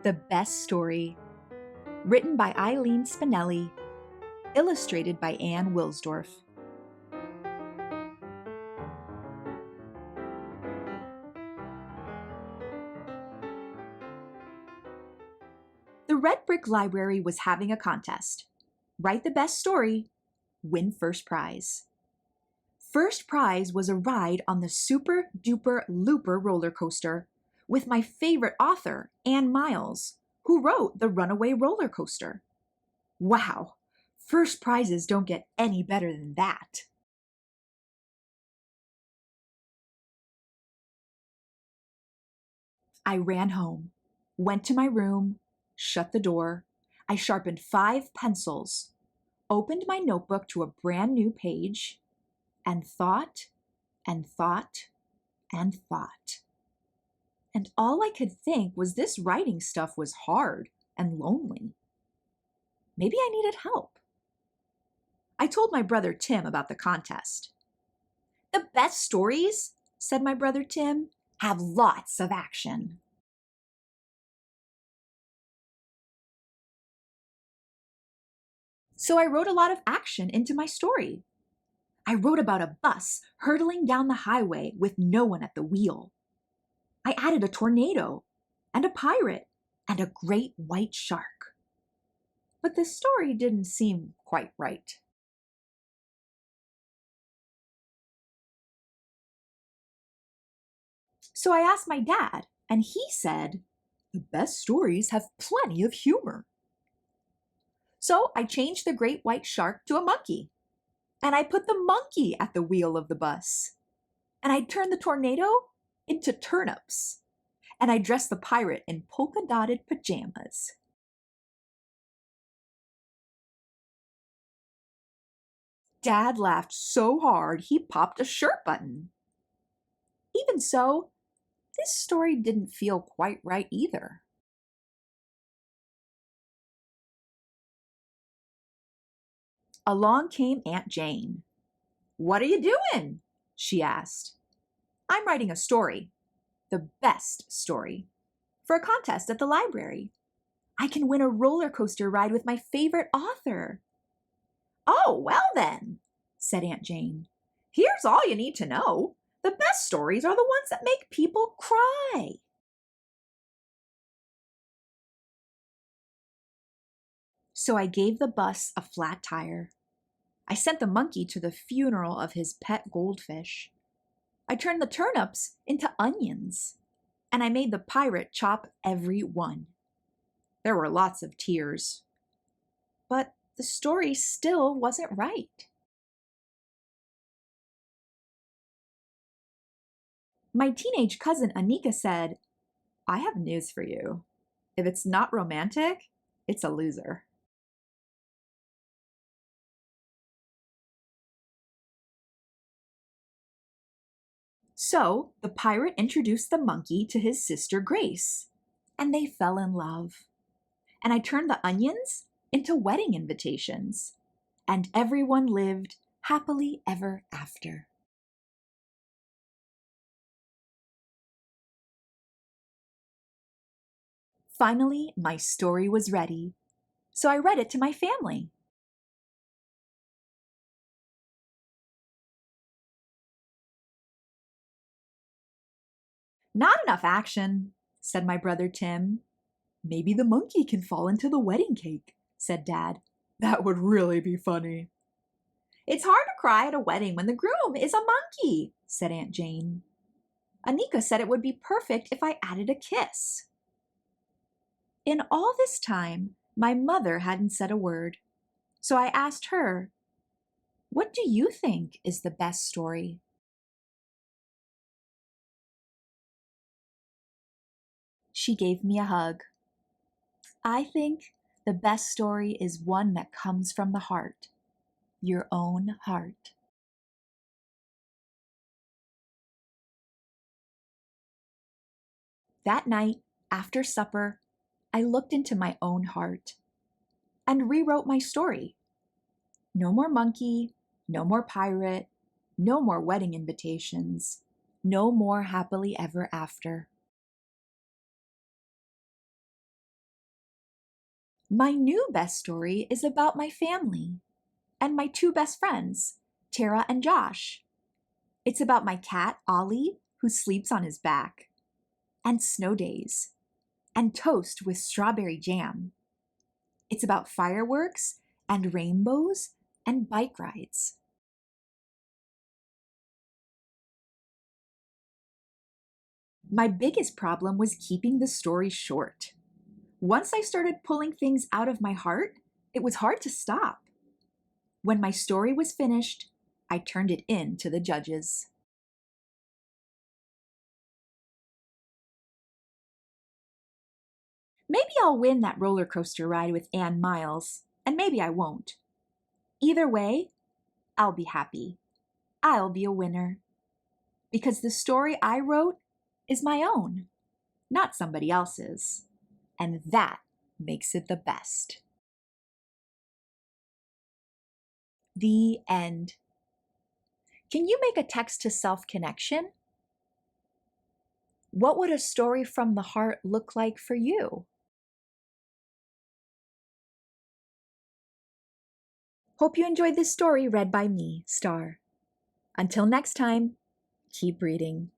The Best Story, written by Eileen Spinelli, illustrated by Anne Wilsdorf. The Red Brick Library was having a contest. Write the best story, win first prize. First prize was a ride on the Super Duper Looper roller coaster with my favorite author, Anne Miles, who wrote The Runaway Roller Coaster. Wow, first prizes don't get any better than that. I ran home, went to my room, shut the door. I sharpened 5 pencils, opened my notebook to a brand new page, and thought, and thought, and thought. And all I could think was this writing stuff was hard and lonely. Maybe I needed help. I told my brother Tim about the contest. "The best stories," said my brother Tim, "have lots of action." So I wrote a lot of action into my story. I wrote about a bus hurtling down the highway with no one at the wheel. I added a tornado, and a pirate, and a great white shark. But the story didn't seem quite right. So I asked my dad, and he said, "The best stories have plenty of humor." So I changed the great white shark to a monkey, and I put the monkey at the wheel of the bus, and I turned the tornado into turnips, and I dressed the pirate in polka-dotted pajamas. Dad laughed so hard he popped a shirt button. Even so, this story didn't feel quite right either. Along came Aunt Jane. "What are you doing?" she asked. "I'm writing a story, the best story, for a contest at the library. I can win a roller coaster ride with my favorite author." "Oh, well then," said Aunt Jane. "Here's all you need to know. The best stories are the ones that make people cry." So I gave the bus a flat tire. I sent the monkey to the funeral of his pet goldfish. I turned the turnips into onions, and I made the pirate chop every one. There were lots of tears. But the story still wasn't right. My teenage cousin Anika said, "I have news for you. If it's not romantic, it's a loser." So the pirate introduced the monkey to his sister Grace, and they fell in love. And I turned the onions into wedding invitations, and everyone lived happily ever after. Finally, my story was ready, so I read it to my family. "Not enough action," said my brother Tim. "Maybe the monkey can fall into the wedding cake," said Dad. "That would really be funny." "It's hard to cry at a wedding when the groom is a monkey," said Aunt Jane. Anika said it would be perfect if I added a kiss. In all this time, my mother hadn't said a word, so I asked her, "What do you think is the best story?" She gave me a hug. "I think the best story is one that comes from the heart, your own heart." That night, after supper, I looked into my own heart and rewrote my story. No more monkey, no more pirate, no more wedding invitations, no more happily ever after. My new best story is about my family and my two best friends, Tara and Josh. It's about my cat, Ollie, who sleeps on his back, and snow days, and toast with strawberry jam. It's about fireworks and rainbows and bike rides. My biggest problem was keeping the story short. Once I started pulling things out of my heart, it was hard to stop. When my story was finished, I turned it in to the judges. Maybe I'll win that roller coaster ride with Anne Miles, and maybe I won't. Either way, I'll be happy. I'll be a winner. Because the story I wrote is my own, not somebody else's. And that makes it the best. The end. Can you make a text to self connection? What would a story from the heart look like for you? Hope you enjoyed this story read by me, Star. Until next time, keep reading.